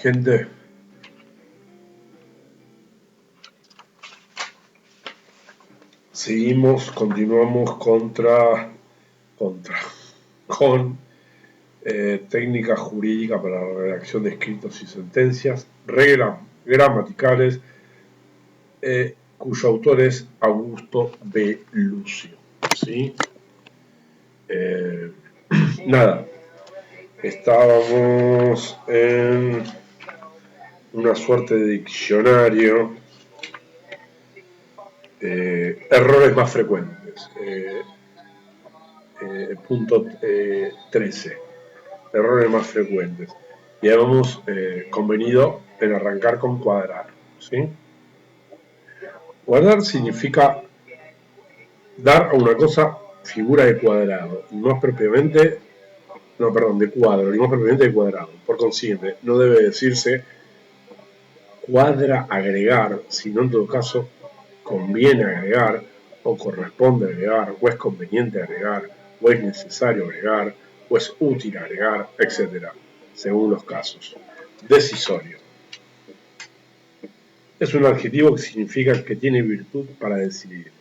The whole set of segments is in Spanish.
Gente, continuamos con técnica jurídica para la redacción de escritos y sentencias, reglas gramaticales, cuyo autor es Augusto B. Lucio. ¿Sí? Nada, estábamos en una suerte de diccionario. Errores más frecuentes. Punto 13. Errores más frecuentes. Y habíamos convenido en arrancar con cuadrar. ¿Sí? Cuadrar significa dar a una cosa figura de cuadrado, y más propiamente, de cuadro, y más propiamente de cuadrado. Por consiguiente, no debe decirse cuadra agregar, sino en todo caso conviene agregar, o corresponde agregar, o es conveniente agregar, o es necesario agregar, o es útil agregar, etc., según los casos. Decisorio. Es un adjetivo que significa que tiene virtud para decidir.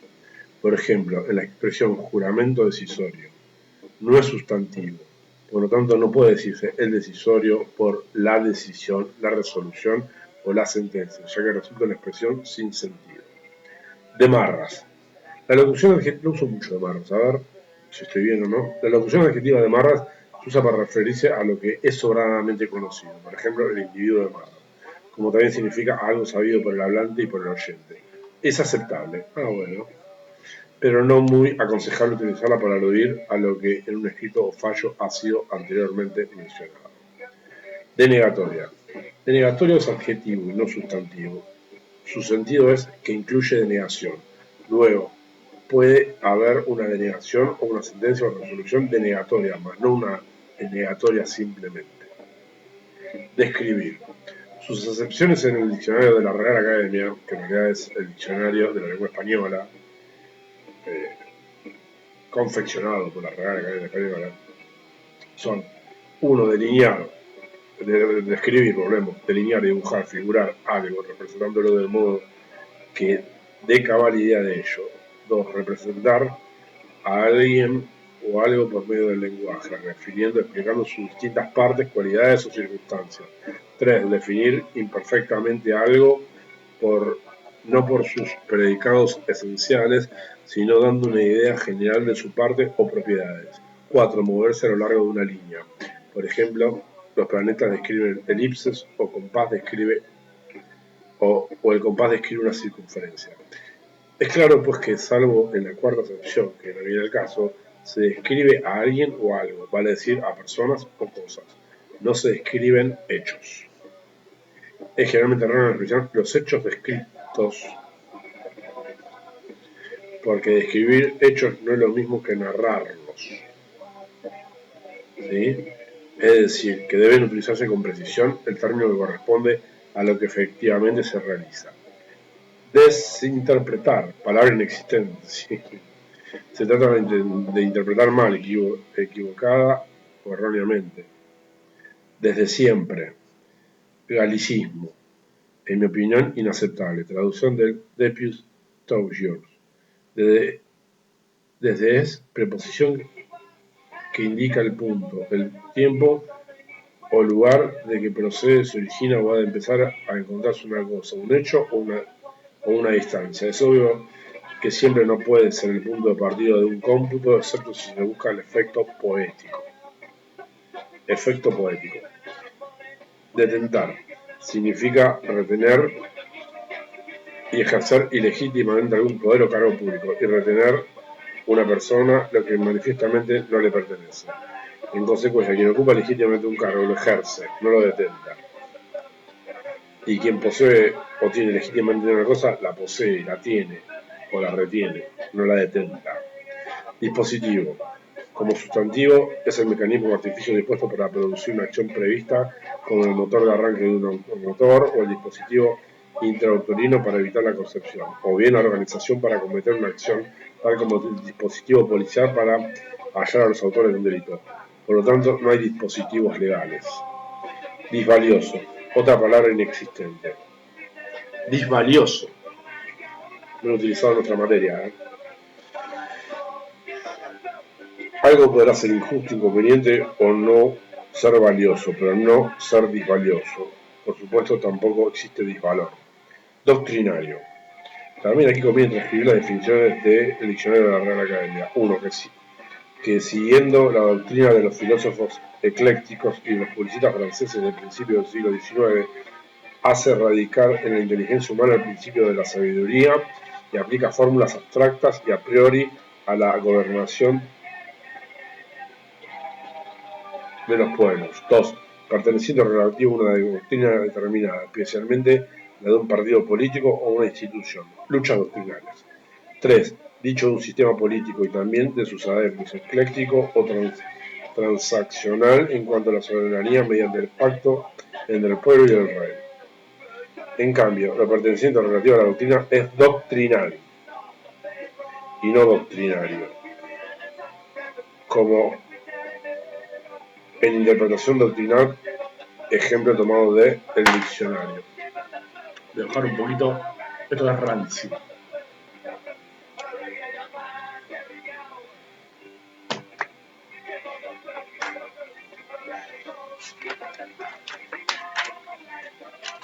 Por ejemplo, en la expresión juramento decisorio. No es sustantivo, por lo tanto no puede decirse el decisorio por la decisión, la resolución o la sentencia, ya que resulta una expresión sin sentido. De marras. La locución adjetiva, no uso mucho de marras, a ver si estoy bien o no. La locución adjetiva de marras se usa para referirse a lo que es sobradamente conocido, por ejemplo, el individuo de marras, como también significa algo sabido por el hablante y por el oyente. Es aceptable, bueno, pero no muy aconsejable utilizarla para aludir a lo que en un escrito o fallo ha sido anteriormente mencionado. Denegatoria. Denegatoria es adjetivo y no sustantivo. Su sentido es que incluye denegación. Luego, puede haber una denegación o una sentencia o resolución denegatoria, más no una denegatoria simplemente. Describir. Sus acepciones en el diccionario de la Real Academia, que en realidad es el diccionario de la lengua española, confeccionado por la Real Academia Española, son: 1. Delinear, describir, delinear, dibujar, figurar algo, representándolo de modo que dé cabal idea de ello. 2. Representar a alguien o algo por medio del lenguaje, explicando sus distintas partes, cualidades o circunstancias. 3. Definir imperfectamente algo no por sus predicados esenciales, sino dando una idea general de su parte o propiedades. 4. Moverse a lo largo de una línea. Por ejemplo, los planetas describen elipses o el compás describe una circunferencia. Es claro pues que, salvo en la cuarta acepción, que no viene el caso, se describe a alguien o algo, vale decir a personas o cosas. No se describen hechos. Es generalmente raro la expresión los hechos descritos, porque describir hechos no es lo mismo que narrarlos. ¿Sí? Es decir, que deben utilizarse con precisión el término que corresponde a lo que efectivamente se realiza. Desinterpretar, palabra inexistente. ¿Sí? Se trata de interpretar mal, equivocada o erróneamente. Desde siempre. Galicismo. En mi opinión, inaceptable. Traducción del Depus Taugios. Desde es preposición que indica el punto, el tiempo o lugar de que procede, se origina o va a empezar a encontrarse una cosa, un hecho o una distancia. Es obvio que siempre no puede ser el punto de partida de un cómputo, excepto si se busca el efecto poético. Efecto poético. Detentar significa retener y ejercer ilegítimamente algún poder o cargo público, y retener una persona lo que manifiestamente no le pertenece. En consecuencia, quien ocupa legítimamente un cargo lo ejerce, no lo detenta. Y quien posee o tiene legítimamente una cosa, la posee, la tiene o la retiene, no la detenta. Dispositivo. Como sustantivo, es el mecanismo o artificio dispuesto para producir una acción prevista, como el motor de arranque de un motor o el dispositivo intrauterino para evitar la concepción, o bien la organización para cometer una acción, tal como el dispositivo policial para hallar a los autores de un delito. Por lo tanto, no hay dispositivos legales. Disvalioso. Otra palabra inexistente. Disvalioso. No utilizado en nuestra materia. Algo podrá ser injusto, inconveniente o no ser valioso, pero no ser disvalioso. Por supuesto, tampoco existe disvalor. Doctrinario. También aquí conviene transcribir las definiciones del diccionario de la Real Academia. Uno, que siguiendo la doctrina de los filósofos eclécticos y los publicistas franceses del principio del siglo XIX, hace radicar en la inteligencia humana el principio de la sabiduría y aplica fórmulas abstractas y a priori a la gobernación de los pueblos. 2. Perteneciente o relativo a una doctrina determinada, especialmente la de un partido político o una institución. Luchas doctrinales. 3. Dicho de un sistema político y también de sus adeptos, ecléctico o transaccional en cuanto a la soberanía mediante el pacto entre el pueblo y el rey. En cambio, lo perteneciente relativo a la doctrina es doctrinal y no doctrinario, como en interpretación doctrinal, ejemplo tomado de el diccionario. Voy a bajar un poquito, esto es rancio.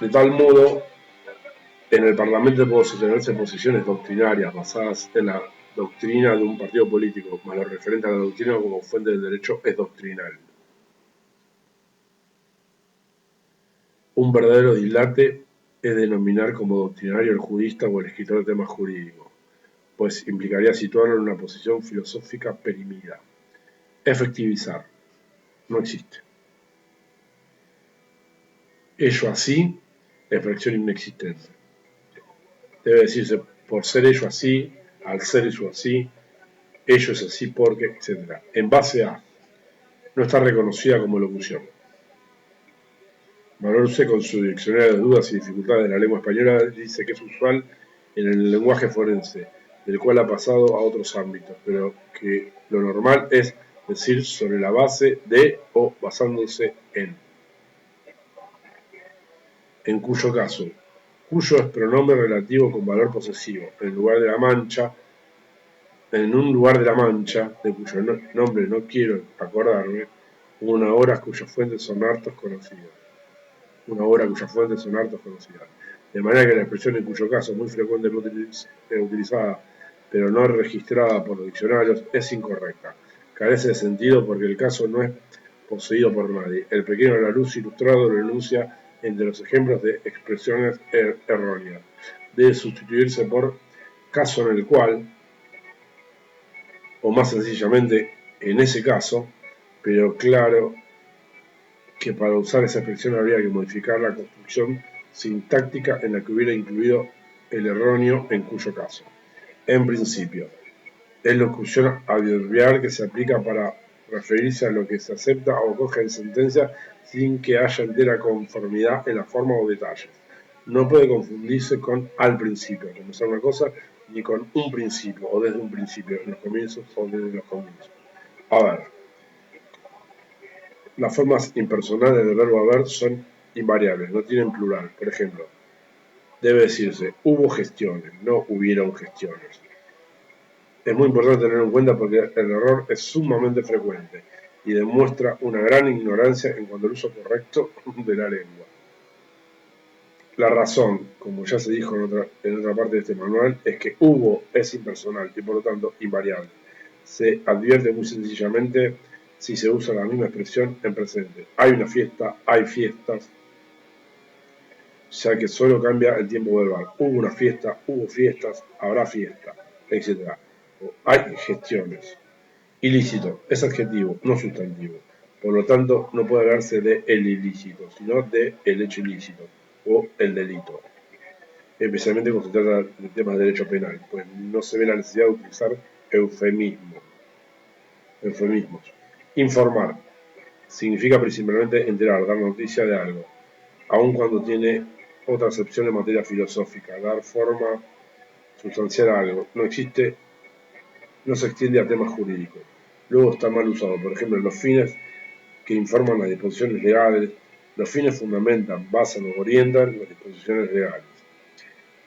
De tal modo, en el Parlamento pueden sostenerse posiciones doctrinarias basadas en la doctrina de un partido político, más lo referente a la doctrina como fuente del derecho es doctrinal. Un verdadero dilate es denominar como doctrinario el jurista o el escritor de temas jurídicos, pues implicaría situarlo en una posición filosófica perimida. Efectivizar. No existe. Ello así, expresión inexistente. Debe decirse por ser ello así, al ser ello así, ello es así porque, etc. En base a, no está reconocida como locución. Valorce, con su diccionario de dudas y dificultades de la lengua española, dice que es usual en el lenguaje forense, del cual ha pasado a otros ámbitos, pero que lo normal es decir sobre la base de o basándose en. En cuyo caso, cuyo es pronombre relativo con valor posesivo, en lugar de la mancha, en un lugar de la mancha, de cuyo nombre no quiero acordarme, una obra cuyas fuentes son hartos conocidas. Una obra cuyas fuentes son hartos conocidas. De manera que la expresión en cuyo caso, muy frecuentemente utilizada, pero no registrada por los diccionarios, es incorrecta. Carece de sentido porque el caso no es poseído por nadie. El pequeño Larousse ilustrado lo enuncia entre los ejemplos de expresiones erróneas. Debe sustituirse por caso en el cual, o más sencillamente en ese caso, pero claro que para usar esa expresión habría que modificar la construcción sintáctica en la que hubiera incluido el erróneo en cuyo caso. En principio, es locución adverbial que se aplica para referirse a lo que se acepta o coge en sentencia sin que haya entera conformidad en la forma o detalles. No puede confundirse con al principio, comenzar una cosa, ni con un principio o desde un principio, en los comienzos o desde los comienzos. A ver, las formas impersonales del verbo haber son invariables, no tienen plural. Por ejemplo, debe decirse hubo gestiones, no hubieron gestiones. Es muy importante tenerlo en cuenta porque el error es sumamente frecuente y demuestra una gran ignorancia en cuanto al uso correcto de la lengua. La razón, como ya se dijo en otra parte de este manual, es que hubo es impersonal y por lo tanto invariable. Se advierte muy sencillamente si se usa la misma expresión en presente. Hay una fiesta, hay fiestas, ya que solo cambia el tiempo verbal. Hubo una fiesta, hubo fiestas, habrá fiesta, etc. Hay gestiones. Ilícito es adjetivo, no sustantivo. Por lo tanto, no puede hablarse de el ilícito, sino de el hecho ilícito o el delito. Especialmente cuando se trata de temas de derecho penal, pues no se ve la necesidad de utilizar eufemismos. Informar significa principalmente enterar, dar noticia de algo, aun cuando tiene otra acepción en materia filosófica, dar forma sustancial a algo. No se extiende a temas jurídicos. Luego está mal usado, por ejemplo, en los fines que informan las disposiciones legales, Los fines fundamentan, basan o orientan las disposiciones legales.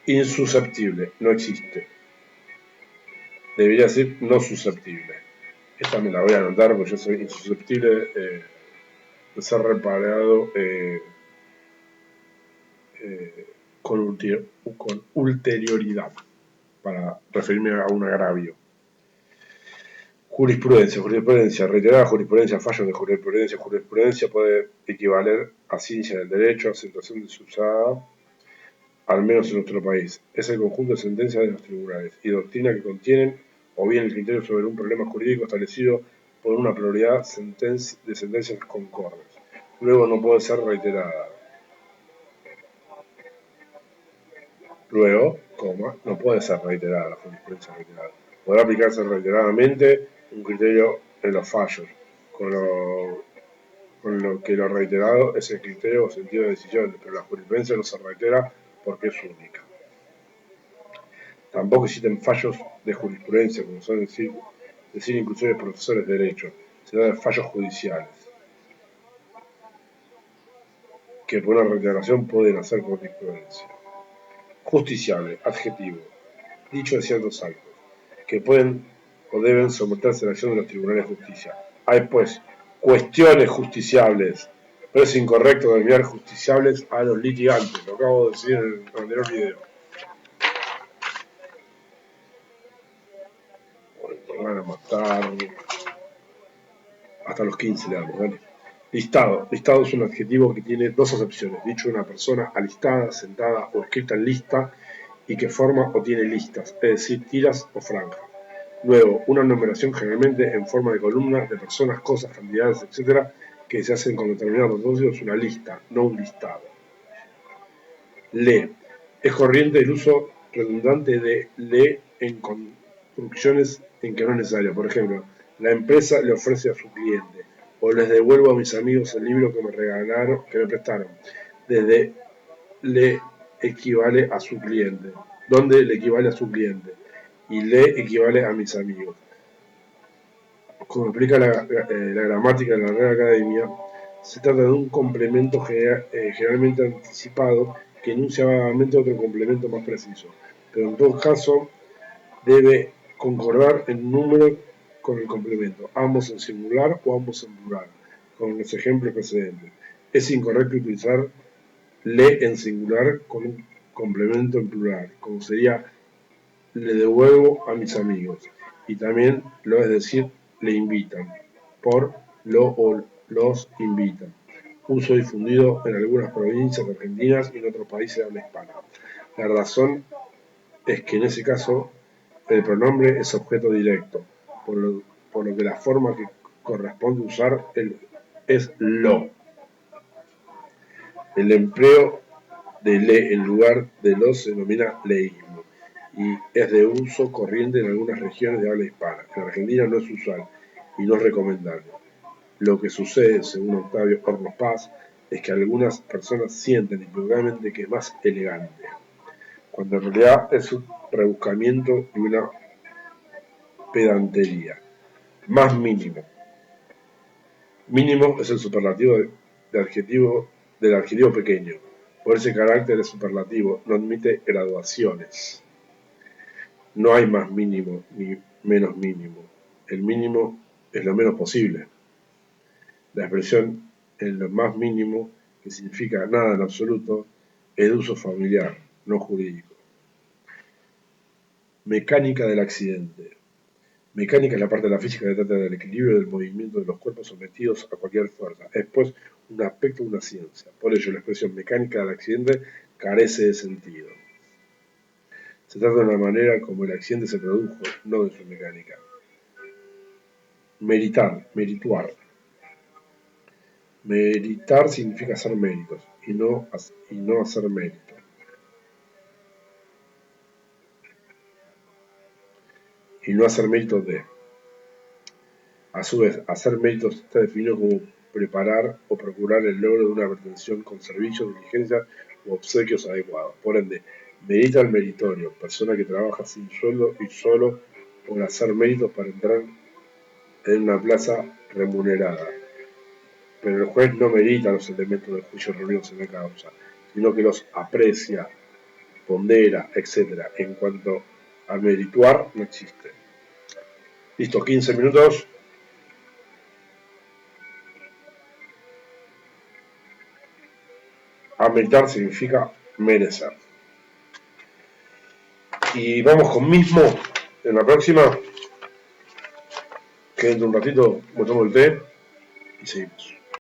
Insusceptible, no existe. Debería decir no susceptible. Esta me la voy a anotar porque yo soy insusceptible de ser reparado con ulterioridad, para referirme a un agravio. Jurisprudencia, reiterada jurisprudencia, fallos de jurisprudencia puede equivaler a ciencia del derecho, acentuación desusada, al menos en nuestro país. Es el conjunto de sentencias de los tribunales y doctrina que contienen o bien el criterio sobre un problema jurídico establecido por una pluralidad de sentencias concordes. Luego no puede ser reiterada. Luego, no puede ser reiterada la jurisprudencia reiterada. Podrá aplicarse reiteradamente un criterio en los fallos, con lo que lo reiterado es el criterio o sentido de decisión, pero la jurisprudencia no se reitera porque es única. Tampoco existen fallos de jurisprudencia, como suelen decir incluso los profesores de derecho. Se trata de fallos judiciales, que por una reiteración pueden hacer jurisprudencia. Justiciable, adjetivo, dicho de ciertos actos, que pueden o deben someterse a la acción de los tribunales de justicia. Hay pues cuestiones justiciables, pero es incorrecto denominar justiciables a los litigantes, lo acabo de decir en el anterior video. Me van a matar. Hasta los 15 le damos, ¿vale? Listado. Listado es un adjetivo que tiene dos acepciones. Dicho de una persona alistada, sentada o escrita en lista y que forma o tiene listas, es decir, tiras o franjas. Luego, una numeración generalmente en forma de columnas de personas, cosas, cantidades, etc., que se hacen con determinado propósito, es una lista, no un listado. Le. Es corriente el uso redundante de le en construcciones en que no es necesario. Por ejemplo, la empresa le ofrece a su cliente, o les devuelvo a mis amigos el libro que me regalaron, que me prestaron. Desde le equivale a su cliente, donde le equivale a su cliente, y le equivale a mis amigos. Como explica la gramática de la Real Academia, se trata de un complemento generalmente anticipado que enuncia vagamente otro complemento más preciso, pero en todo caso debe concordar en número con el complemento, ambos en singular o ambos en plural, con los ejemplos precedentes. Es incorrecto utilizar le en singular con un complemento en plural, como sería le devuelvo a mis amigos, y también lo es decir le invitan, por lo o los invitan. Uso difundido en algunas provincias argentinas y en otros países de habla hispana. La razón es que en ese caso el pronombre es objeto directo, por lo que la forma que corresponde usar es lo. El empleo de le en lugar de lo se denomina leísmo y es de uso corriente en algunas regiones de habla hispana. En Argentina no es usual y no es recomendable. Lo que sucede, según Octavio Hornos Paz, es que algunas personas sienten equivocadamente que es más elegante, cuando en realidad es un rebuscamiento y una pedantería. Más mínimo. Mínimo es el superlativo del adjetivo pequeño. Por ese carácter es superlativo, no admite graduaciones. No hay más mínimo ni menos mínimo. El mínimo es lo menos posible. La expresión en lo más mínimo, que significa nada en absoluto, es de uso familiar, no jurídico. Mecánica del accidente. Mecánica es la parte de la física que trata del equilibrio del movimiento de los cuerpos sometidos a cualquier fuerza. Es pues un aspecto de una ciencia. Por ello, la expresión mecánica del accidente carece de sentido. Se trata de una manera como el accidente se produjo, no de su mecánica. Meritar, merituar. Meritar significa hacer méritos y no hacer mérito. Y no hacer méritos de. A su vez, hacer méritos está definido como preparar o procurar el logro de una pretensión con servicios, diligencias u obsequios adecuados. Por ende, merita el meritorio, persona que trabaja sin sueldo y solo por hacer méritos para entrar en una plaza remunerada. pero el juez no medita los elementos del juicio reunidos en la causa, sino que los aprecia, pondera, etc. En cuanto a merituar, no existe. Listo, 15 minutos. Ameritar significa merecer. Y vamos con mismo en la próxima, que dentro de un ratito me tomo el té y seguimos.